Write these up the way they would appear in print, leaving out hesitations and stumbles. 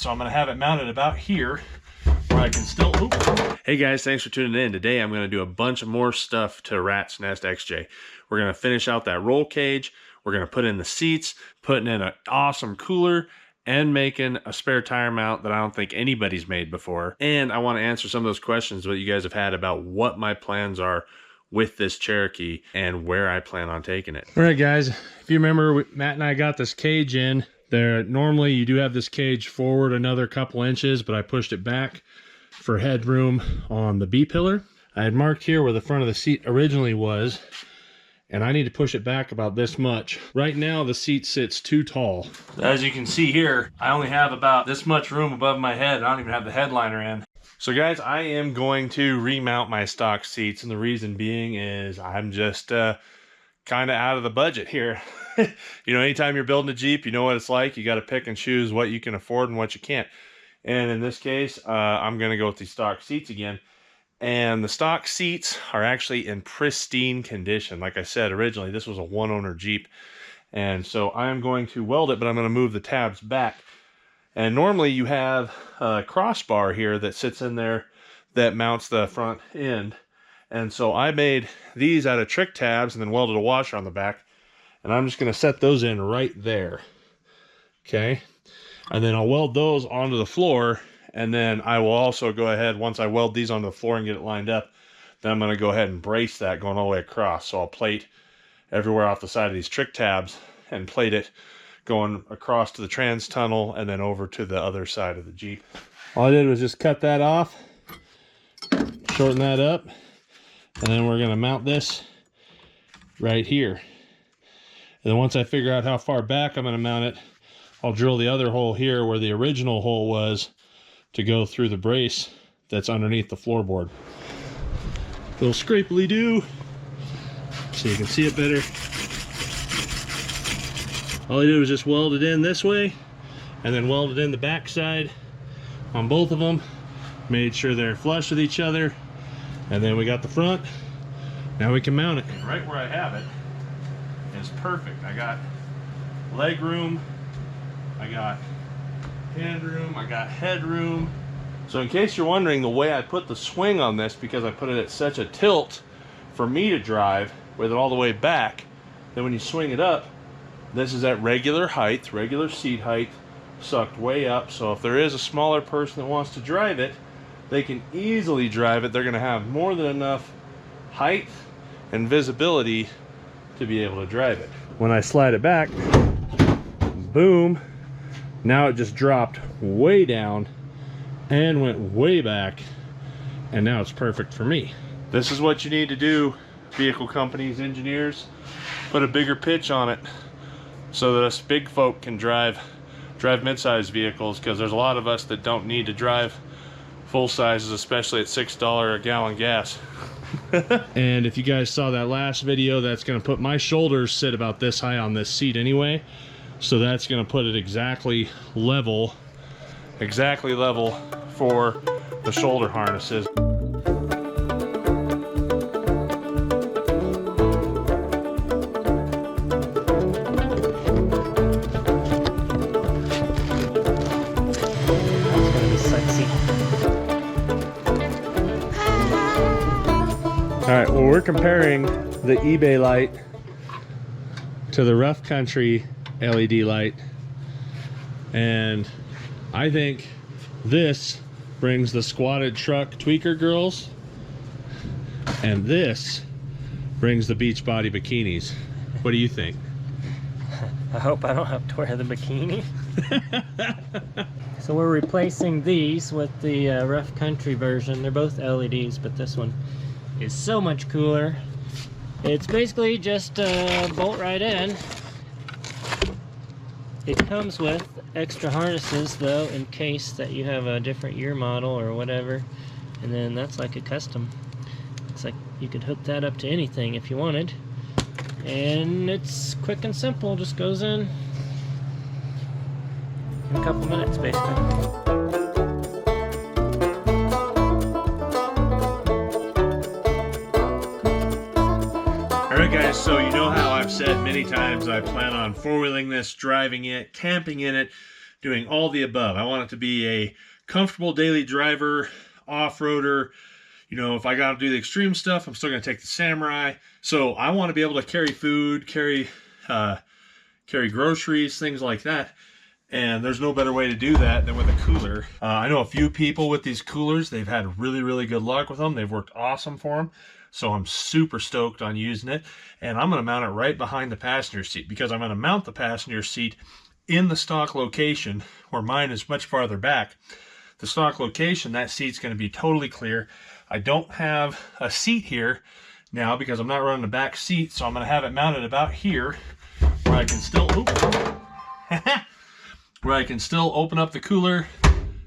So I'm gonna have it mounted about here where I can still, Hey guys, thanks for tuning in. Today I'm gonna do a bunch of more stuff to Rats Nest XJ. We're gonna finish out that roll cage. We're gonna put in the seats, putting in an awesome cooler, and making a spare tire mount that I don't think anybody's made before. And I want to answer some of those questions that you guys have had about what my plans are with this Cherokee and where I plan on taking it. All right, guys, if you remember, Matt and I got this cage in there. Normally you do have this cage forward another couple inches, but I pushed it back for headroom on the B pillar. I had marked here where the front of the seat originally was, and I need to push it back about this much. Right now, the seat sits too tall. As you can see here, I only have about this much room above my head. I don't even have the headliner in. So guys, I am going to remount my stock seats, and the reason being is I'm just kind of out of the budget here. You know, anytime you're building a Jeep, you know what it's like. You got to pick and choose what you can afford and what you can't. And in this case, I'm going to go with the stock seats again. And the stock seats are actually in pristine condition. Like I said, originally, this was a one-owner Jeep. And so I'm going to weld it, but I'm going to move the tabs back. And normally you have a crossbar here that sits in there that mounts the front end. And so I made these out of trick tabs and then welded a washer on the back. And I'm just going to set those in right there. Okay. And then I'll weld those onto the floor. And then I will also go ahead, once I weld these onto the floor and get it lined up, then I'm going to go ahead and brace that going all the way across. So I'll plate everywhere off the side of these trick tabs and plate it going across to the trans tunnel and then over to the other side of the Jeep. All I did was just cut that off, shorten that up, and then we're going to mount this right here. And then once I figure out how far back I'm going to mount it, I'll drill the other hole here where the original hole was to go through the brace that's underneath the floorboard. Little scrapely do so you can see it better. All I did was just weld it in this way and then weld it in the back side on both of them. Made sure they're flush with each other, and then we got the front. Now we can mount it. And right where I have it is perfect. I got leg room, I got hand room, I got headroom. So in case you're wondering the way I put the swing on this, because I put it at such a tilt for me to drive with it all the way back, then when you swing it up, this is at regular height, regular seat height, sucked way up. So if there is a smaller person that wants to drive it, they can easily drive it. They're going to have more than enough height and visibility to be able to drive it. When I slide it back, boom, now it just dropped way down and went way back, and now it's perfect for me. This is what you need to do, vehicle companies, engineers. Put a bigger pitch on it so that us big folk can drive mid-sized vehicles, because there's a lot of us that don't need to drive full sizes, especially at $6 a gallon gas. And if you guys saw that last video, that's going to put my shoulders sit about this high on this seat anyway. So that's going to put it exactly level for the shoulder harnesses. All right, well, we're comparing the eBay light to the rough country LED light, and I think this brings the squatted truck tweaker girls, and this brings the beach body bikinis. What do you think? I hope I don't have to wear the bikini. So we're replacing these with the rough country version. They're both LEDs, but this one is so much cooler. It's basically just bolt right in. It comes with extra harnesses though, in case that you have a different year model or whatever, and then that's like a custom. It's like you could hook that up to anything if you wanted, and it's quick and simple. Just goes in a couple minutes basically. Alright guys, so you know how I've said many times I plan on four-wheeling this, driving it, camping in it, doing all the above. I want it to be a comfortable daily driver, off-roader. You know, if I got to do the extreme stuff, I'm still going to take the Samurai. So I want to be able to carry food, carry groceries, things like that. And there's no better way to do that than with a cooler. I know a few people with these coolers. They've had really, really good luck with them. They've worked awesome for them. So I'm super stoked on using it. And I'm going to mount it right behind the passenger seat, because I'm going to mount the passenger seat in the stock location, where mine is much farther back. The stock location, that seat's going to be totally clear. I don't have a seat here now because I'm not running the back seat, so I'm going to have it mounted about here, where I can still where I can still open up the cooler,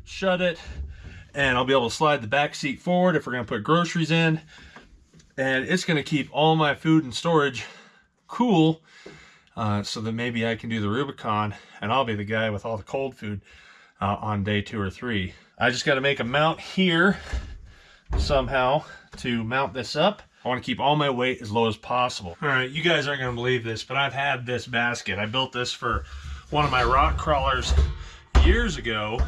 shut it, and I'll be able to slide the back seat forward if we're going to put groceries in. And it's going to keep all my food and storage cool, so that maybe I can do the Rubicon and I'll be the guy with all the cold food on day 2 or 3. I just got to make a mount here somehow to mount this up. I want to keep all my weight as low as possible. All right, you guys aren't going to believe this, but I've had this basket. I built this for one of my rock crawlers years ago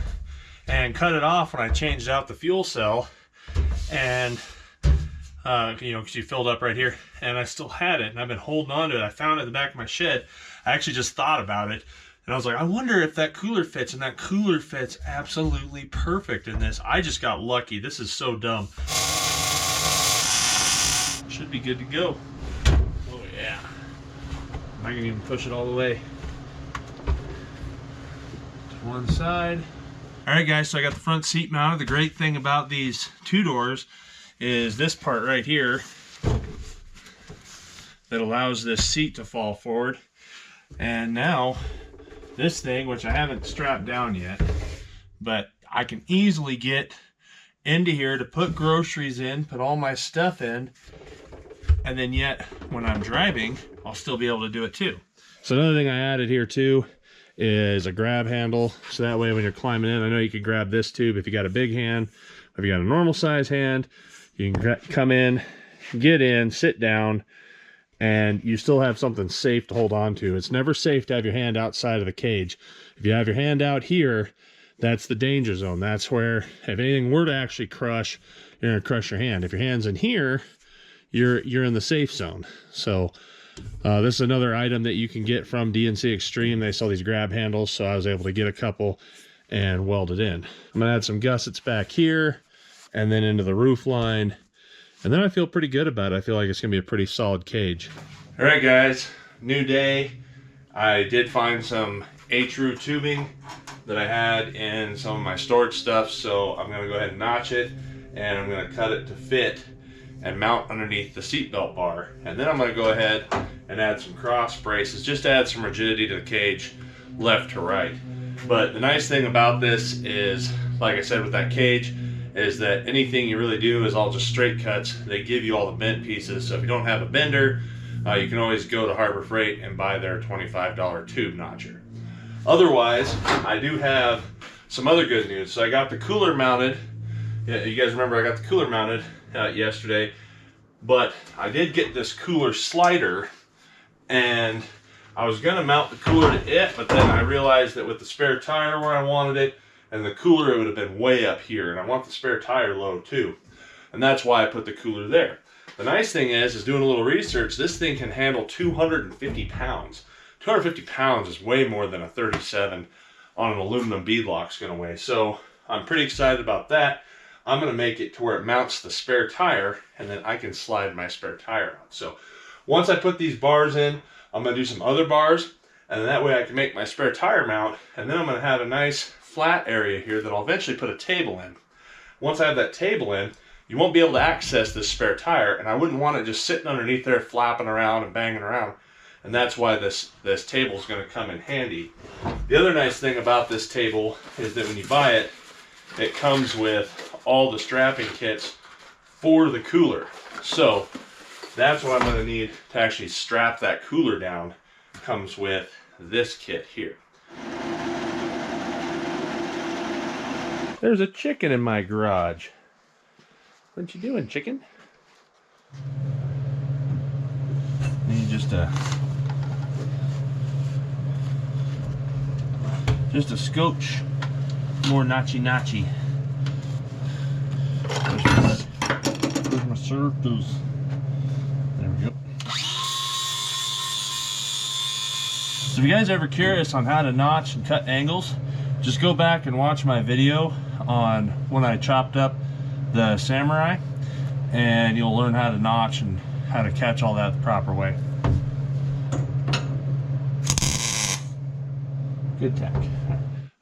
and cut it off when I changed out the fuel cell. And you know, because you filled up right here, and I still had it, and I've been holding on to it. I found it in the back of my shed. I actually just thought about it, and I was like, I wonder if that cooler fits, and that cooler fits absolutely perfect in this. I just got lucky. This is so dumb. Should be good to go. Oh yeah. I can even push it all the way to one side. All right, guys, so I got the front seat mounted. The great thing about these 2-doors is this part right here that allows this seat to fall forward. And now this thing, which I haven't strapped down yet, but I can easily get into here to put groceries in, put all my stuff in, and then yet when I'm driving, I'll still be able to do it too. So another thing I added here too is a grab handle, so that way when you're climbing in, I know you could grab this tube if you got a big hand, if you got a normal size hand. You can come in, get in, sit down, and you still have something safe to hold on to. It's never safe to have your hand outside of the cage. If you have your hand out here, that's the danger zone. That's where if anything were to actually crush, you're going to crush your hand. If your hand's in here, you're in the safe zone. So this is another item that you can get from DNC Extreme. They sell these grab handles, so I was able to get a couple and weld it in. I'm going to add some gussets back here, and then into the roof line, and then I feel pretty good about it. I feel like it's gonna be a pretty solid cage. All right, guys, new day. I did find some HRU tubing that I had in some of my storage stuff, so I'm gonna go ahead and notch it, and I'm gonna cut it to fit and mount underneath the seatbelt bar. And then I'm gonna go ahead and add some cross braces, just to add some rigidity to the cage left to right. But the nice thing about this is, like I said with that cage, is that anything you really do is all just straight cuts. They give you all the bent pieces. So if you don't have a bender, you can always go to Harbor Freight and buy their $25 tube notcher. Otherwise, I do have some other good news. So I got the cooler mounted. Yeah, you guys remember I got the cooler mounted yesterday, but I did get this cooler slider, and I was gonna mount the cooler to it, but then I realized that with the spare tire where I wanted it, and the cooler, it would have been way up here, and I want the spare tire low too. And that's why I put the cooler there. The nice thing is doing a little research, this thing can handle 250 pounds. 250 pounds is way more than a 37 on an aluminum beadlock's gonna weigh. So I'm pretty excited about that. I'm gonna make it to where it mounts the spare tire, and then I can slide my spare tire out. So once I put these bars in, I'm gonna do some other bars, and that way I can make my spare tire mount, and then I'm gonna have a nice flat area here that I'll eventually put a table in. Once I have that table in, you won't be able to access this spare tire, and I wouldn't want it just sitting underneath there flapping around and banging around, and that's why this table is going to come in handy. The other nice thing about this table is that when you buy it, it comes with all the strapping kits for the cooler. So that's what I'm going to need to actually strap that cooler down. Comes with this kit here. There's a chicken in my garage. What you doing, chicken? Need just a Just a scotch more notchy. Where's my circles? There we go. So if you guys are ever curious on how to notch and cut angles, just go back and watch my video on when I chopped up the Samurai, and you'll learn how to notch and how to catch all that the proper way. Good tack.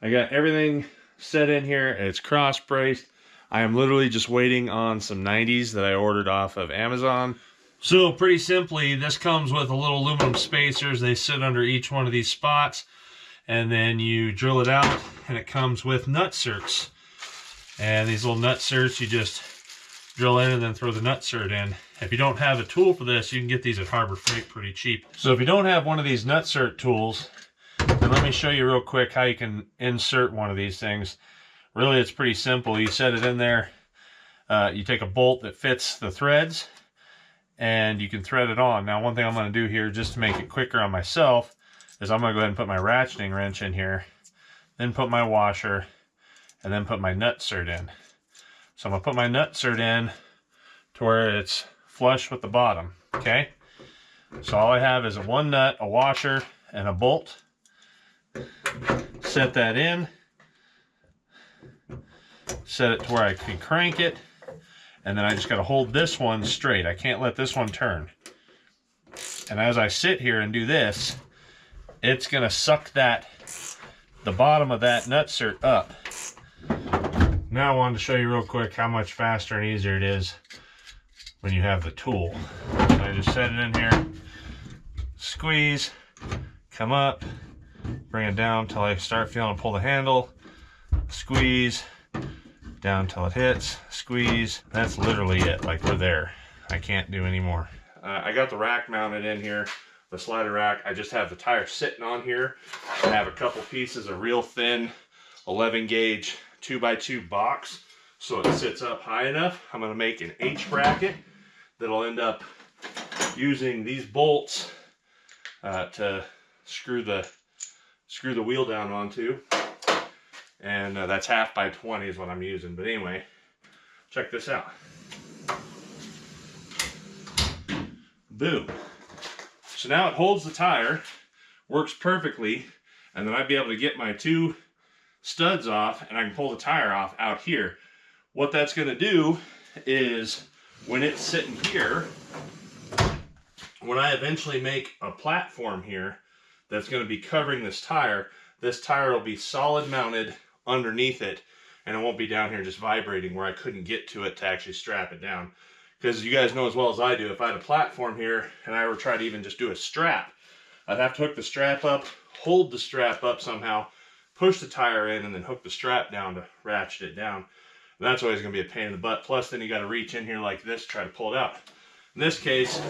I got everything set in here. It's cross braced. I am literally just waiting on some 90s that I ordered off of Amazon. So pretty simply, this comes with a little aluminum spacers. They sit under each one of these spots, and then you drill it out, and it comes with nutserts. And these little nutserts, you just drill in and then throw the nutsert in. If you don't have a tool for this, you can get these at Harbor Freight pretty cheap. So if you don't have one of these nutsert tools, then let me show you real quick how you can insert one of these things. Really, it's pretty simple. You set it in there, you take a bolt that fits the threads, and you can thread it on. Now, one thing I'm going to do here, just to make it quicker on myself, is I'm going to go ahead and put my ratcheting wrench in here, then put my washer, and then put my nutsert in. So I'm going to put my nutsert in to where it's flush with the bottom, okay? So all I have is a one nut, a washer, and a bolt. Set that in. Set it to where I can crank it. And then I just got to hold this one straight. I can't let this one turn. And as I sit here and do this, it's going to suck the bottom of that nutsert up. Now I wanted to show you real quick how much faster and easier it is when you have the tool. So I just set it in here, squeeze, come up, bring it down till I start feeling to pull the handle, squeeze, down till it hits, squeeze. That's literally it. Like, we're there. I can't do any more. I got the rack mounted in here, the slider rack. I just have the tire sitting on here. I have a couple pieces of real thin 11 gauge 2x2 box, so it sits up high enough. I'm going to make an H bracket that'll end up using these bolts to screw the wheel down onto. And that's 1/2 by 20 is what I'm using. But anyway, check this out. Boom. So now it holds the tire, works perfectly, and then I'd be able to get my 2 studs off, and I can pull the tire off out here. What that's going to do is, when it's sitting here, when I eventually make a platform here that's going to be covering this tire will be solid mounted underneath it, and it won't be down here just vibrating where I couldn't get to it to actually strap it down. Because you guys know as well as I do, if I had a platform here and I were trying to even just do a strap, I'd have to hook the strap up, hold the strap up somehow, push the tire in, and then hook the strap down to ratchet it down. And that's always going to be a pain in the butt. Plus, then you got to reach in here like this, try to pull it out. In this case,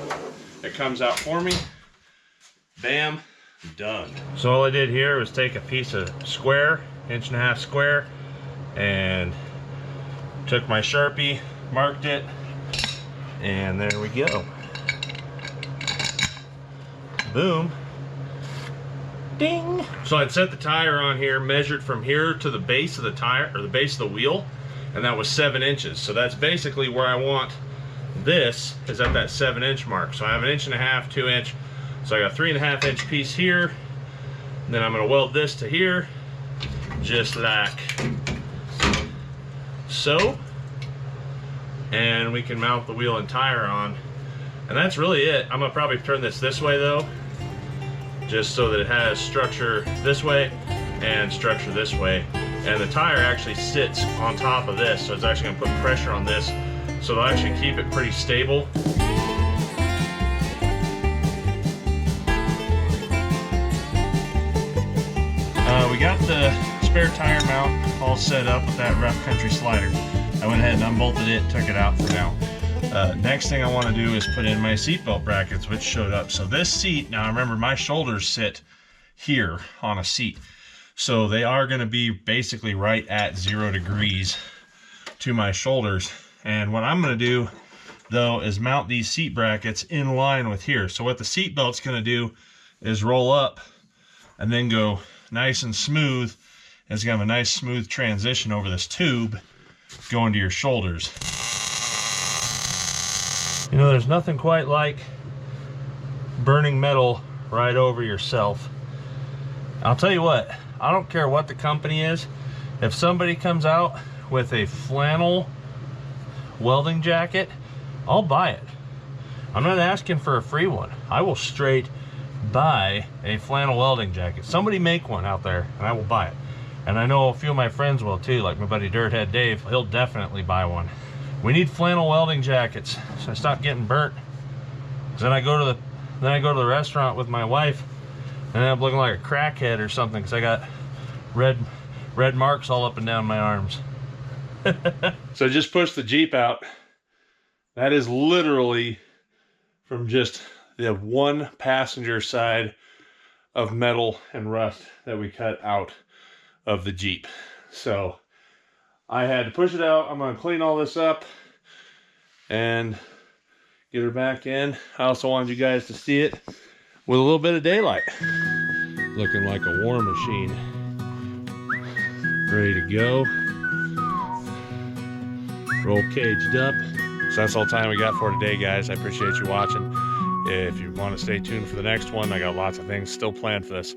it comes out for me. Bam, done. So all I did here was take a piece of square, 1.5 inch square, and took my Sharpie, marked it, and there we go. Boom. Ding. So I'd set the tire on here, measured from here to the base of the tire, or the base of the wheel, and that was 7 inches. So that's basically where I want this, is at that 7 inch mark. So I have 1.5 inch, 2 inch. So I got a 3.5 inch piece here. And then I'm gonna weld this to here, just like so. And we can mount the wheel and tire on. And that's really it. I'm gonna probably turn this way though, just so that it has structure this way and structure this way. And the tire actually sits on top of this, so it's actually gonna put pressure on this, so it'll actually keep it pretty stable. We got the spare tire mount all set up with that rough country slider. I went ahead and unbolted it, took it out for now. Next thing I want to do is put in my seatbelt brackets, which showed up. So this seat, now remember my shoulders sit here on a seat. So they are going to be basically right at 0 degrees to my shoulders. And what I'm going to do though is mount these seat brackets in line with here. So what the seat belt's going to do is roll up and then go nice and smooth It's gonna have a nice smooth transition over this tube going to your shoulders. You know, there's nothing quite like burning metal right over yourself. I'll tell you what, I don't care what the company is. If somebody comes out with a flannel welding jacket, I'll buy it. I'm not asking for a free one. I will straight buy a flannel welding jacket. Somebody make one out there and I will buy it. And I know a few of my friends will too, like my buddy Dirthead Dave. He'll definitely buy one. We need flannel welding jackets so I stop getting burnt. Then I go to the restaurant with my wife and I end up looking like a crackhead or something because I got red marks all up and down my arms. So just push the Jeep out. That is literally from just the one passenger side of metal and rust that we cut out of the Jeep. So I had to push it out. I'm gonna clean all this up and get her back in. I also wanted you guys to see it with a little bit of daylight. Looking like a war machine. Ready to go. Roll caged up. So that's all the time we got for today, guys. I appreciate you watching. If you want to stay tuned for the next one, I got lots of things still planned for this.